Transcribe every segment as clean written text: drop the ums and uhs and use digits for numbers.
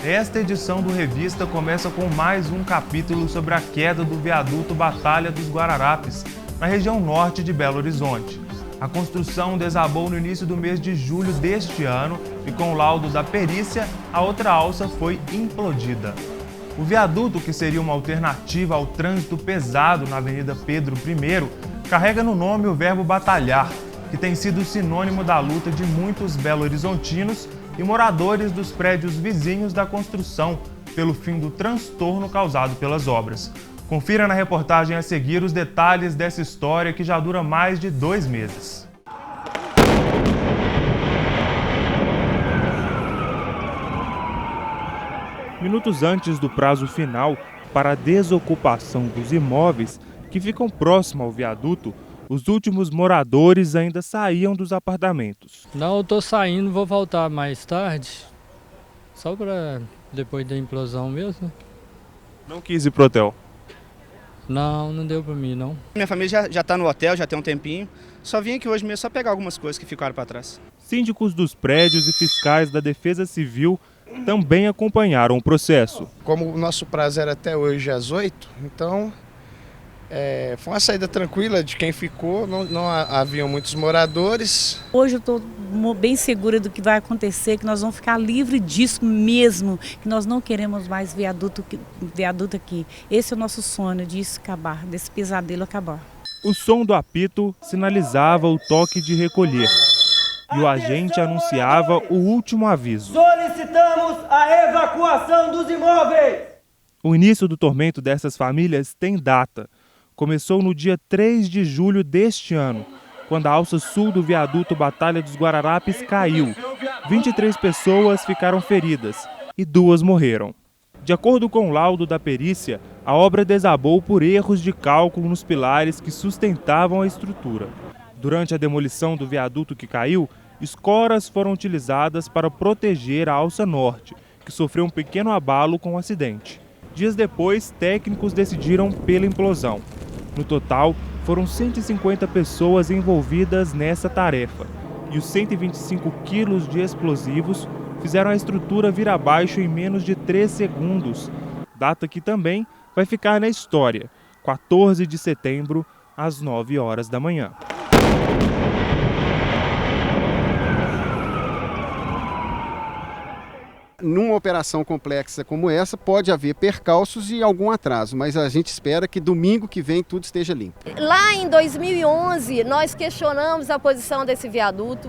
Esta edição do Revista começa com mais um capítulo sobre a queda do viaduto Batalha dos Guararapes, na região norte de Belo Horizonte. A construção desabou no início do mês de julho deste ano e, com o laudo da perícia, a outra alça foi implodida. O viaduto, que seria uma alternativa ao trânsito pesado na Avenida Pedro I, carrega no nome o verbo batalhar, que tem sido sinônimo da luta de muitos belo-horizontinos e moradores dos prédios vizinhos da construção pelo fim do transtorno causado pelas obras. Confira na reportagem a seguir os detalhes dessa história que já dura mais de 2 meses. Minutos antes do prazo final para a desocupação dos imóveis que ficam próximos ao viaduto, os últimos moradores ainda saíam dos apartamentos. Não, eu estou saindo, vou voltar mais tarde, só para depois da implosão mesmo. Não quis ir pro hotel? Não, não deu para mim, não. Minha família já está no hotel, já tem um tempinho. Só vim aqui hoje mesmo só pegar algumas coisas que ficaram para trás. Síndicos dos prédios e fiscais da Defesa Civil também acompanharam o processo. Como o nosso prazo era até hoje às 8, então foi uma saída tranquila de quem ficou, não haviam muitos moradores. Hoje eu estou bem segura do que vai acontecer, que nós vamos ficar livres disso mesmo, que nós não queremos mais viaduto aqui. Esse é o nosso sonho, disso acabar, desse pesadelo acabar. O som do apito sinalizava o toque de recolher e o agente anunciava o último aviso. Solicitamos a evacuação dos imóveis! O início do tormento dessas famílias tem data. Começou no dia 3 de julho deste ano, quando a alça sul do viaduto Batalha dos Guararapes caiu. 23 pessoas ficaram feridas e 2 morreram. De acordo com o laudo da perícia, a obra desabou por erros de cálculo nos pilares que sustentavam a estrutura. Durante a demolição do viaduto que caiu, escoras foram utilizadas para proteger a alça norte, que sofreu um pequeno abalo com o acidente. Dias depois, técnicos decidiram pela implosão. No total, foram 150 pessoas envolvidas nessa tarefa e os 125 quilos de explosivos fizeram a estrutura vir abaixo em menos de 3 segundos, data que também vai ficar na história, 14 de setembro, às 9 horas da manhã. Numa operação complexa como essa, pode haver percalços e algum atraso, mas a gente espera que domingo que vem tudo esteja limpo. Lá em 2011, nós questionamos a posição desse viaduto,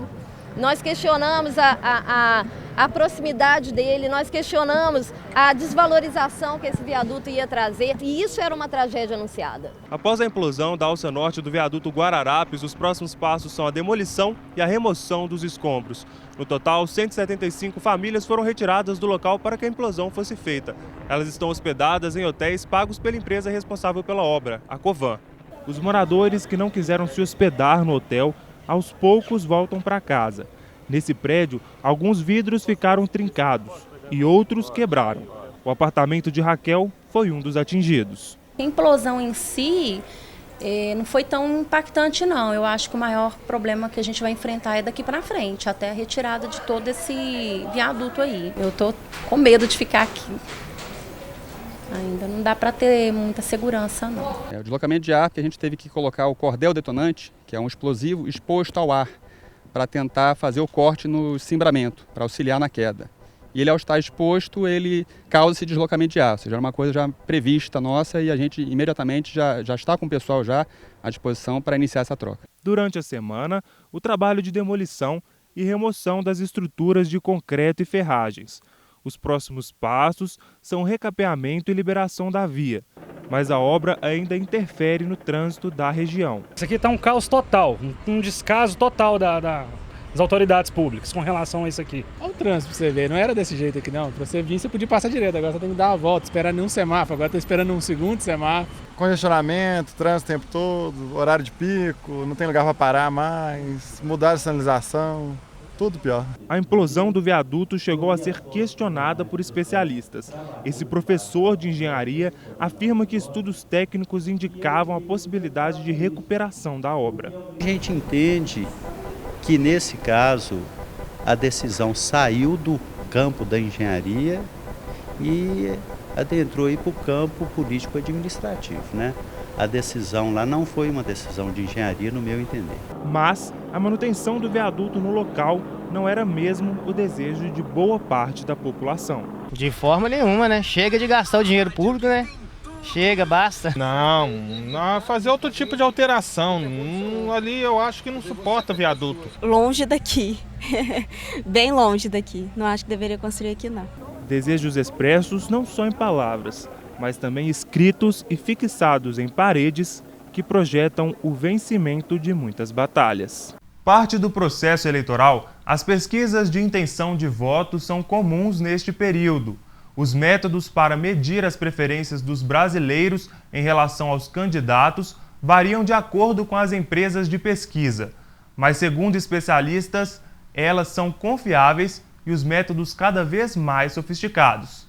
nós questionamos a proximidade dele, nós questionamos a desvalorização que esse viaduto ia trazer, e isso era uma tragédia anunciada. Após a implosão da alça norte do viaduto Guararapes, os próximos passos são a demolição e a remoção dos escombros. No total, 175 famílias foram retiradas do local para que a implosão fosse feita. Elas estão hospedadas em hotéis pagos pela empresa responsável pela obra, a Covan. Os moradores que não quiseram se hospedar no hotel, aos poucos voltam para casa. Nesse prédio, alguns vidros ficaram trincados e outros quebraram. O apartamento de Raquel foi um dos atingidos. A implosão em si não foi tão impactante, não. Eu acho que o maior problema que a gente vai enfrentar é daqui para frente, até a retirada de todo esse viaduto aí. Eu estou com medo de ficar aqui. Ainda não dá para ter muita segurança, não. O deslocamento de ar, que a gente teve que colocar o cordel detonante, que é um explosivo exposto ao ar, para tentar fazer o corte no cimbramento, para auxiliar na queda. E ele, ao estar exposto, ele causa esse deslocamento de ar, ou seja, é uma coisa já prevista nossa e a gente imediatamente já está com o pessoal já à disposição para iniciar essa troca. Durante a semana, o trabalho de demolição e remoção das estruturas de concreto e ferragens. Os próximos passos são recapeamento e liberação da via, mas a obra ainda interfere no trânsito da região. Isso aqui está um caos total, um descaso total das autoridades públicas com relação a isso aqui. Olha o trânsito para você ver, não era desse jeito aqui não. Para você vir, você podia passar direto, agora você tem que dar uma volta, esperar nenhum semáforo, agora está esperando um segundo semáforo. Congestionamento, trânsito o tempo todo, horário de pico, não tem lugar para parar mais, mudar a sinalização. Tudo pior. A implosão do viaduto chegou a ser questionada por especialistas. Esse professor de engenharia afirma que estudos técnicos indicavam a possibilidade de recuperação da obra. A gente entende que, nesse caso, a decisão saiu do campo da engenharia e adentrou para o campo político-administrativo, né? A decisão lá não foi uma decisão de engenharia, no meu entender. Mas a manutenção do viaduto no local não era mesmo o desejo de boa parte da população. De forma nenhuma, né? Chega de gastar o dinheiro público, né? Chega, basta. Não, fazer outro tipo de alteração. Ali eu acho que não suporta viaduto. Longe daqui, bem longe daqui. Não acho que deveria construir aqui, não. Desejos expressos não só em palavras, mas também escritos e fixados em paredes que projetam o vencimento de muitas batalhas. Parte do processo eleitoral, as pesquisas de intenção de voto são comuns neste período. Os métodos para medir as preferências dos brasileiros em relação aos candidatos variam de acordo com as empresas de pesquisa. Mas, segundo especialistas, elas são confiáveis e os métodos cada vez mais sofisticados.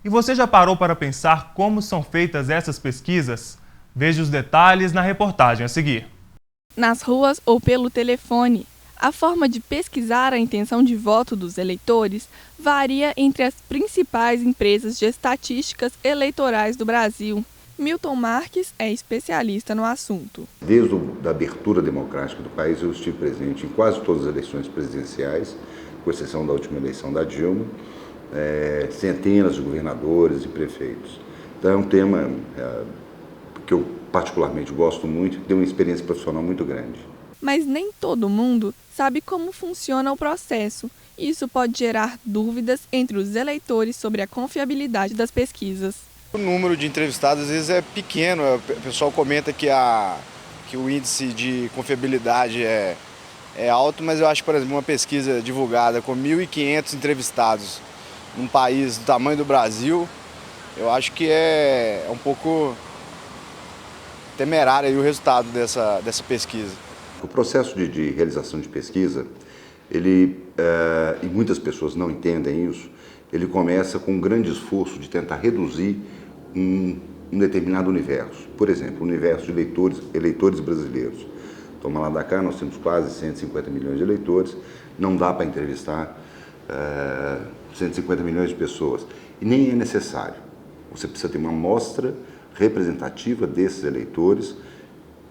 E você já parou para pensar como são feitas essas pesquisas? Veja os detalhes na reportagem a seguir. Nas ruas ou pelo telefone, a forma de pesquisar a intenção de voto dos eleitores varia entre as principais empresas de estatísticas eleitorais do Brasil. Milton Marques é especialista no assunto. Desde a abertura democrática do país, eu estive presente em quase todas as eleições presidenciais, com exceção da última eleição da Dilma, centenas de governadores e prefeitos. Então é um tema que eu particularmente gosto muito, que tem uma experiência profissional muito grande. Mas nem todo mundo sabe como funciona o processo. Isso pode gerar dúvidas entre os eleitores sobre a confiabilidade das pesquisas. O número de entrevistados às vezes é pequeno, o pessoal comenta que o índice de confiabilidade é alto, mas eu acho que, por exemplo, uma pesquisa divulgada com 1.500 entrevistados num país do tamanho do Brasil, eu acho que é um pouco temerário aí o resultado dessa pesquisa. O processo de realização de pesquisa, e muitas pessoas não entendem isso, ele começa com um grande esforço de tentar reduzir um determinado universo. Por exemplo, o universo de eleitores brasileiros. Toma lá da cá, nós temos quase 150 milhões de eleitores, não dá para entrevistar 150 milhões de pessoas. E nem é necessário. Você precisa ter uma amostra representativa desses eleitores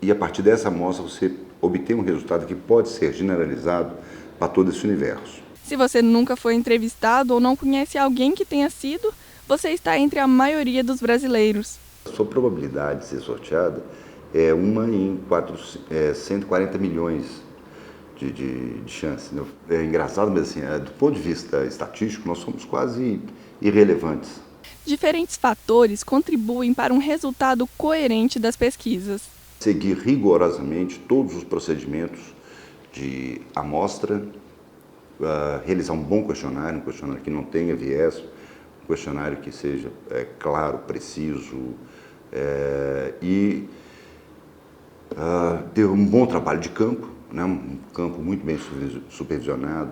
e, a partir dessa amostra, você obter um resultado que pode ser generalizado para todo esse universo. Se você nunca foi entrevistado ou não conhece alguém que tenha sido, você está entre a maioria dos brasileiros. A sua probabilidade de ser sorteada é uma em 140 milhões de chances. É engraçado, mas assim, do ponto de vista estatístico, nós somos quase irrelevantes. Diferentes fatores contribuem para um resultado coerente das pesquisas. Seguir rigorosamente todos os procedimentos de amostra, realizar um bom questionário, um questionário que não tenha viés, um questionário que seja claro, preciso e ter um bom trabalho de campo, né? Um campo muito bem supervisionado,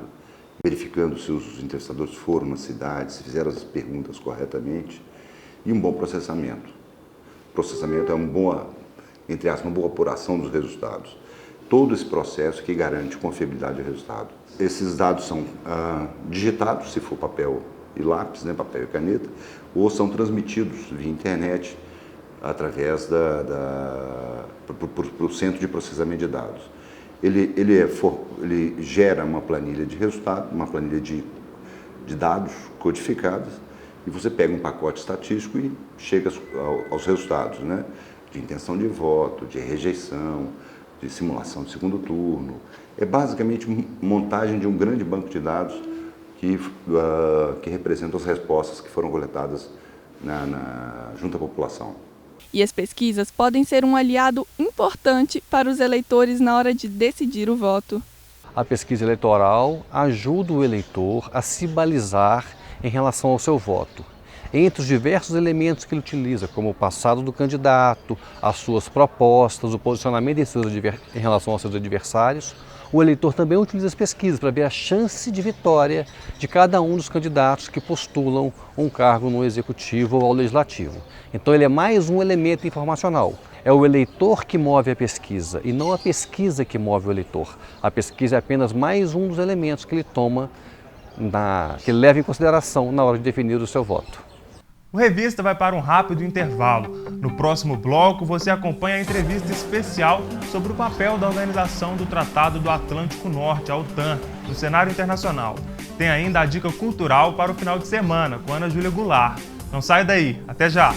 verificando se os entrevistadores foram na cidade, se fizeram as perguntas corretamente e um bom processamento. O processamento é uma boa apuração dos resultados. Todo esse processo que garante confiabilidade do resultado. Esses dados são digitados, se for papel e lápis, né, papel e caneta, ou são transmitidos via internet através para o centro de processamento de dados. Ele gera uma planilha de resultado, uma planilha de dados codificados, e você pega um pacote estatístico e chega aos resultados, né? De intenção de voto, de rejeição, de simulação de segundo turno. É basicamente montagem de um grande banco de dados que representa as respostas que foram coletadas junto à população. E as pesquisas podem ser um aliado importante para os eleitores na hora de decidir o voto. A pesquisa eleitoral ajuda o eleitor a se balizar em relação ao seu voto. Entre os diversos elementos que ele utiliza, como o passado do candidato, as suas propostas, o posicionamento em relação aos seus adversários, o eleitor também utiliza as pesquisas para ver a chance de vitória de cada um dos candidatos que postulam um cargo no executivo ou ao legislativo. Então ele é mais um elemento informacional. É o eleitor que move a pesquisa e não a pesquisa que move o eleitor. A pesquisa é apenas mais um dos elementos que ele toma, que ele leva em consideração na hora de definir o seu voto. O Revista vai para um rápido intervalo. No próximo bloco, você acompanha a entrevista especial sobre o papel da Organização do Tratado do Atlântico Norte, a OTAN, no cenário internacional. Tem ainda a dica cultural para o final de semana, com Ana Júlia Goulart. Não sai daí, até já!